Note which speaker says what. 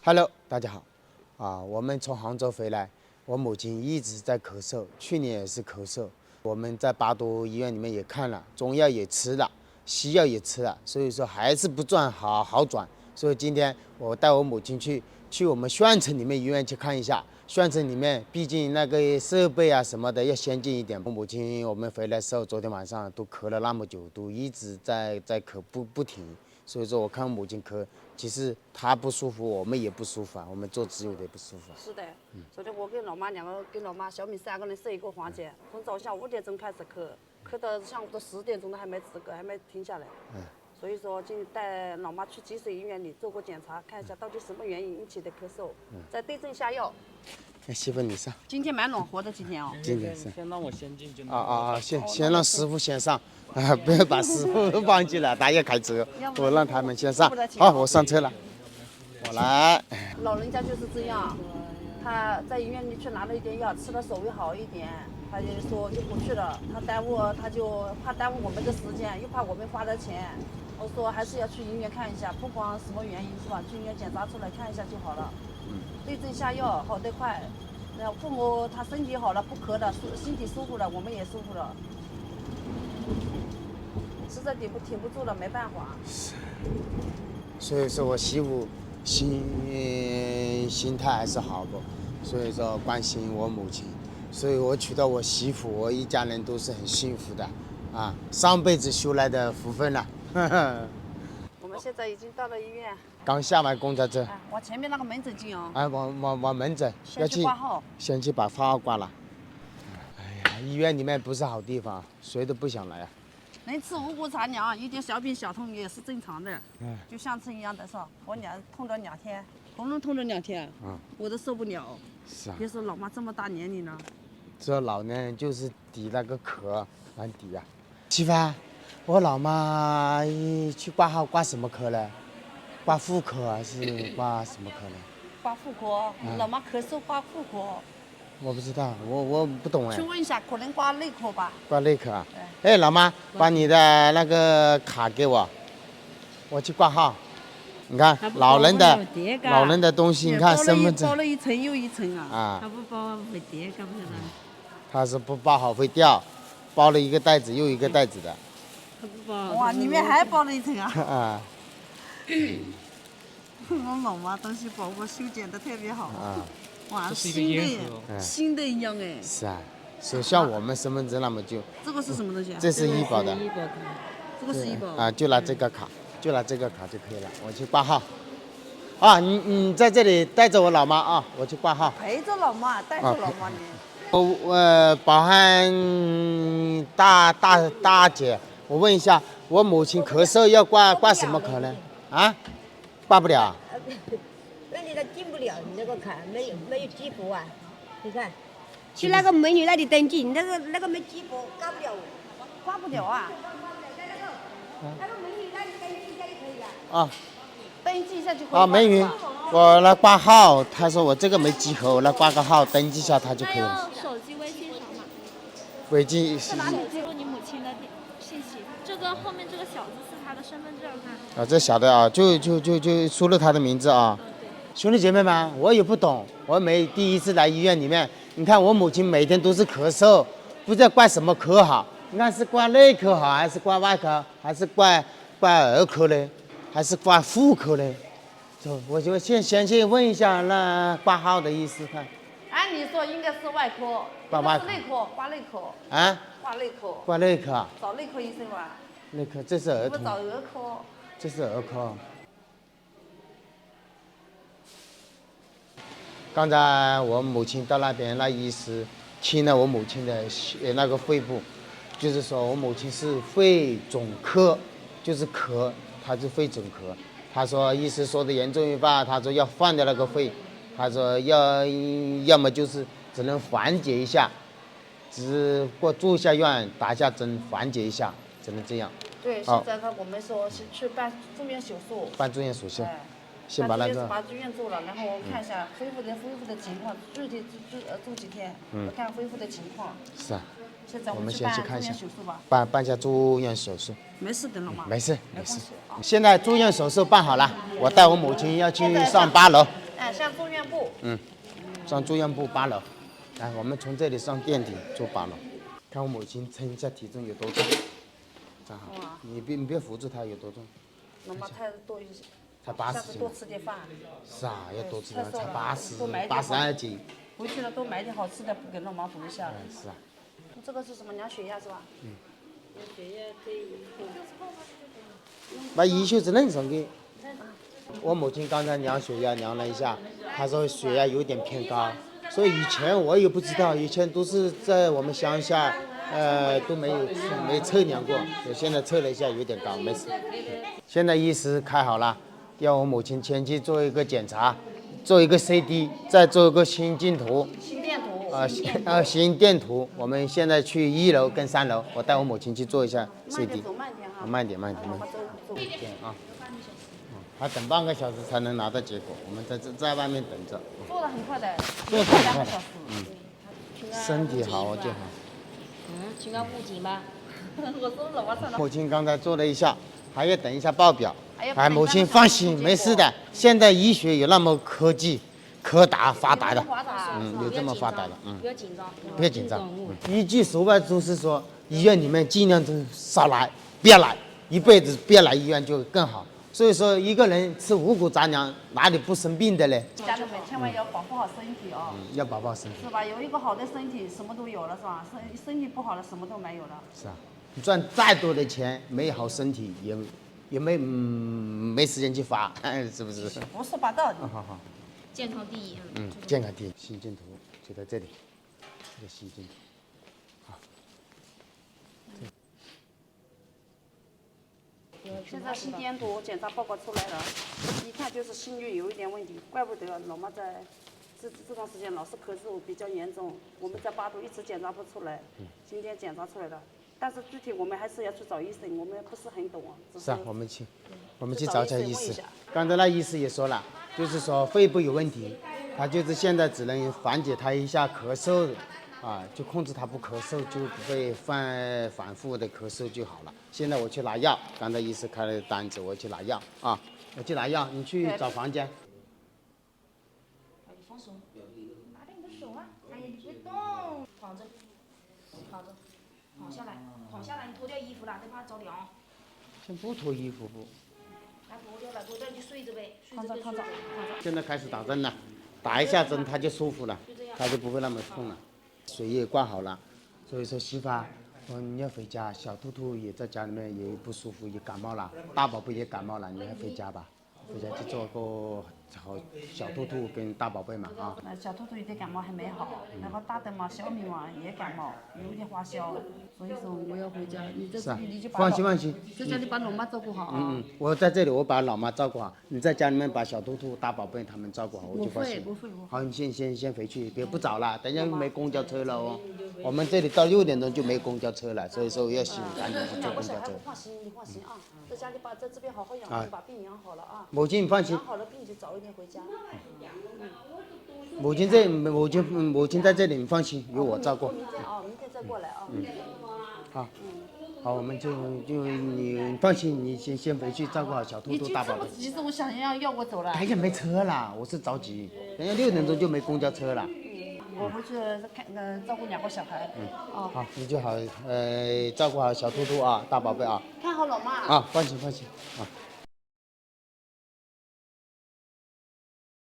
Speaker 1: Hello， 大家好，我们从杭州回来，我母亲一直在咳嗽，去年也是咳嗽，我们在巴都医院里面也看了，中药也吃了，西药也吃了，所以说还是不好转，所以今天我带我母亲去我们县城里面医院去看一下，县城里面毕竟那个设备啊什么的要先进一点。我母亲我们回来的时候，昨天晚上都咳了那么久，都一直在咳不停。所以说我看母亲咳，其实她不舒服，我们也不舒服啊，我们做只有的不舒服。
Speaker 2: 是的，昨天我跟老妈跟老妈、小敏3个人睡一个房间，从早上5点钟开始咳，咳到上午的10点钟都还没止咳，还没停下来。所以说今天带老妈去积水医院里做过检查，看一下到底什么原因引起的咳嗽，再对症下药。
Speaker 1: 媳妇你上。
Speaker 2: 今天蛮暖和的，今天哦。
Speaker 1: 今天是。
Speaker 3: 先让我先进就。
Speaker 1: 先让师傅先上，不要把师傅忘记了，他要开车，我让他们先上。好，我上车了，我来。
Speaker 2: 老人家就是这样，他在医院里去拿了一点药，吃了稍微好一点，他就说就不去了，他就怕耽误我们的时间，又怕我们花的钱。我说还是要去医院看一下，不管什么原因是吧？去医院检查出来看一下就好了。对症下药，好得快。那父母他身体好了，不咳了，身体舒服了，我们也舒服了。实在挺不住了，没办法。
Speaker 1: 所以说我媳妇心态还是好不，所以说关心我母亲，所以我娶到我媳妇，我一家人都是很幸福的啊，上辈子修来的福分了。
Speaker 2: 我们现在已经到了医院，
Speaker 1: 刚下完公交车。
Speaker 2: 往前面那个门诊进哦。
Speaker 1: 往门诊
Speaker 2: 要去挂号，
Speaker 1: 先去把号挂了。哎呀，医院里面不是好地方，谁都不想来啊。
Speaker 2: 能吃五谷杂粮，一点小病小痛也是正常的，就像这一样的是吧？我俩痛了2天，喉咙痛了2天，我都受不了。
Speaker 1: 是啊。
Speaker 2: 别说老妈这么大年龄了，
Speaker 1: 这老年人就是抵那个咳难抵啊。媳妇，我老妈去挂号挂什么科呢？挂妇科还是挂什么科呢？
Speaker 2: 挂妇科，老妈咳嗽挂妇科。
Speaker 1: 我不知道，我不懂哎。
Speaker 2: 去问一下，可能挂内科吧。
Speaker 1: 挂内科啊？哎，老妈，把你的那个卡给我，我去挂号。你看老人的东西，你看身份证
Speaker 2: 包了一层又一层啊。
Speaker 4: 他不包会跌，干不了。
Speaker 1: 他是不包好会掉，包了一个袋子又一个袋子的。
Speaker 4: 他不包。
Speaker 2: 哇，里面还包了一层啊。
Speaker 1: 啊。
Speaker 2: 我老妈东西保护修剪的特别好。哇，新的一样哎。
Speaker 1: 是啊，就像我们身份证那么旧。
Speaker 2: 这个是什么东西啊？
Speaker 1: 这是医保的。
Speaker 2: 这个是医保。
Speaker 1: 啊，就拿这个卡，就可以了。我去挂号。啊，你在这里带着我老妈啊，我去挂号。
Speaker 2: 陪着老妈，带着老妈你。
Speaker 1: 保安大姐，我问一下，我母亲咳嗽要挂什么科呢？啊，挂不了。
Speaker 5: 那你那进不了，你那个卡没有激活啊？你看，去那个美女那里登记，那个没激活，挂不了。
Speaker 2: 挂不了啊？
Speaker 5: 那个美女那里登记一下就可以了。
Speaker 1: 啊。
Speaker 2: 登记一下就可以。啊，
Speaker 1: 美女，我来挂号，他说我这个没集合，我来挂个号，登记一下他就可以了。
Speaker 4: 手机微信扫码。
Speaker 1: 微信是。
Speaker 4: 输入你母亲的信息，这个后面这个小字是她的身份证哈。
Speaker 1: 啊，这小的啊，就输入他的名字啊。兄弟姐妹们，我也不懂，我第一次来医院里面，你看我母亲每天都是咳嗽，不知道挂什么科好，你看是挂内科好，还是挂外科，还是挂儿科呢，还是挂妇科呢？我就先去问一下那挂号的意思看。
Speaker 2: 按理说应该是外科，
Speaker 1: 挂外科。
Speaker 2: 内科，挂内科。
Speaker 1: 啊？
Speaker 2: 挂内科。
Speaker 1: 挂内科啊？
Speaker 2: 找内科医生吧。
Speaker 1: 内科，这是儿童。
Speaker 2: 不找儿科。
Speaker 1: 这是儿科。刚才我母亲到那边，那医师听了我母亲的那个肺部，就是说我母亲是肺肿科，就是咳，她是肺肿咳。他说医师说的严重一半，他说要换掉那个肺，他说要么就是只能缓解一下，只过住一下院打一下针缓解一下，只能这样。
Speaker 2: 对，现在我们说是去办住院手术。
Speaker 1: 办住院手术。
Speaker 2: 先把那个把住院做了，然后我看一下恢复的情况，具体住几天，看恢复的情况。
Speaker 1: 是啊。
Speaker 2: 现在
Speaker 1: 我们先去看一下，办一下住院手术。
Speaker 2: 没事的了吗？
Speaker 1: 没事。现在住院手术办好了，我带我母亲要去上8楼，
Speaker 2: 院部。
Speaker 1: 上住院部8楼。来，我们从这里上电梯坐8楼。看我母亲称一下体重有多重。站好，你别扶住她有多重。
Speaker 2: 老妈太多一些，
Speaker 1: 才
Speaker 2: 下
Speaker 1: 80斤。
Speaker 2: 次多吃点饭。
Speaker 1: 是啊，要多吃点，才
Speaker 2: 多买点
Speaker 1: 82斤。
Speaker 2: 回去了多买点好吃的给老妈补一下。
Speaker 1: 是啊。
Speaker 2: 这个是什么？量血压是吧？血压可以。
Speaker 1: 把乙秀只能送给。我母亲刚才量血压量了一下，她说血压有点偏高，所以以前我也不知道，以前都是在我们乡下，都没测量过，我现在测了一下有点高，没事。现在医师开好了，要我母亲前期做一个检查，做一个 CD， 再做一个心电图。心电图。我们现在去1楼跟3楼，我带我母亲去做一下 CD。
Speaker 2: 走慢点哈。
Speaker 1: 慢点。啊。还等半个小时才能拿到结果，我们在外面等着。
Speaker 2: 做的很快的，
Speaker 1: 做得很快的。
Speaker 2: 2个小时。
Speaker 1: 身体好就好。
Speaker 5: 去俺母亲吧。
Speaker 2: 我说老妈
Speaker 1: 母亲刚才做了一下，还要等一下报表。
Speaker 2: 哎，
Speaker 1: 母亲放心，没事的。现在医学有那么科技、发达的，有这么发达的，
Speaker 5: 不要紧张，
Speaker 1: 不要紧张。一句说白就是说，医院里面尽量都少来，别来，一辈子别来医院就更好。所以说，一个人吃五谷杂粮，哪里不生病的嘞？
Speaker 2: 家人们千万要保护好身体啊！
Speaker 1: 要保护身体，
Speaker 2: 是吧？有一个好的身体，什么都有了，是吧？身体不好了，什么都没有了。
Speaker 1: 是啊，你赚再多的钱，没好身体也没时间去发，是不是？
Speaker 2: 胡说八道的。
Speaker 1: 好。
Speaker 5: 健康第一。
Speaker 1: 健康第一。心电图就在这里，这个心电图。好。
Speaker 2: 现在心电图检查报告出来了，一看就是心率有一点问题，怪不得老妈在这段时间老是咳嗽比较严重。我们在巴都一直检查不出来，今天检查出来了，但是具体我们还是要去找医生，我们不是很懂啊。
Speaker 1: 是啊，我们去找找医师。刚才那医师也说了，就是说肺部有问题，他就是现在只能缓解他一下咳嗽。就控制他不咳嗽，就不会反复的咳嗽就好了。现在我去拿药，刚才医师开了单子，我去拿药啊，我去拿药，你去找房间。
Speaker 5: 放松，拿着你的手啊，哎呀，你别动，躺着，躺下来，你脱掉衣服了，再怕着凉。
Speaker 1: 先不脱衣服不？
Speaker 5: 那脱掉你就睡着呗，
Speaker 2: 躺着。
Speaker 1: 现在开始打针了，打一下针他就舒服了，他就不会那么痛了。水也灌好了，所以说媳妇儿，你要回家，小兔兔也在家里面也不舒服，也感冒了，大宝贝也感冒了，你还回家吧，回家去做个好小兔兔跟大宝贝嘛啊。
Speaker 2: 小兔兔有点感冒还没好，然后大的嘛小米嘛也感冒，有点发烧，所以说我要回家。你在这里你就把
Speaker 1: 放心，
Speaker 2: 在家里把老妈照顾好啊。
Speaker 1: 我在这里我把老妈照顾好，你在家里面把小兔兔、大宝贝他们照顾好，我就放心。
Speaker 2: 不会。
Speaker 1: 好，你先回去，别不早了，等一下又没公交车了哦。我们这里到6点钟就没公交车了，所以说要赶紧去坐公交车。
Speaker 2: 你放心啊，在家里在这边好好养病，把病养好了啊。
Speaker 1: 母亲你放心。
Speaker 2: 养好了病就早一点回家。
Speaker 1: 母亲在这里，你放心，有我照顾。
Speaker 2: 明天再过来啊。
Speaker 1: 好，我们就你放心，你先回去照顾好小兔兔、大宝贝。
Speaker 2: 其实我想要我走了。
Speaker 1: 等一下没车了，我是着急，等一下6点钟就没公交车了。
Speaker 2: 我回去照顾2个小孩。
Speaker 1: 好，你就好照顾好小兔兔啊，大宝贝啊。
Speaker 2: 看好老妈。
Speaker 1: 放心啊。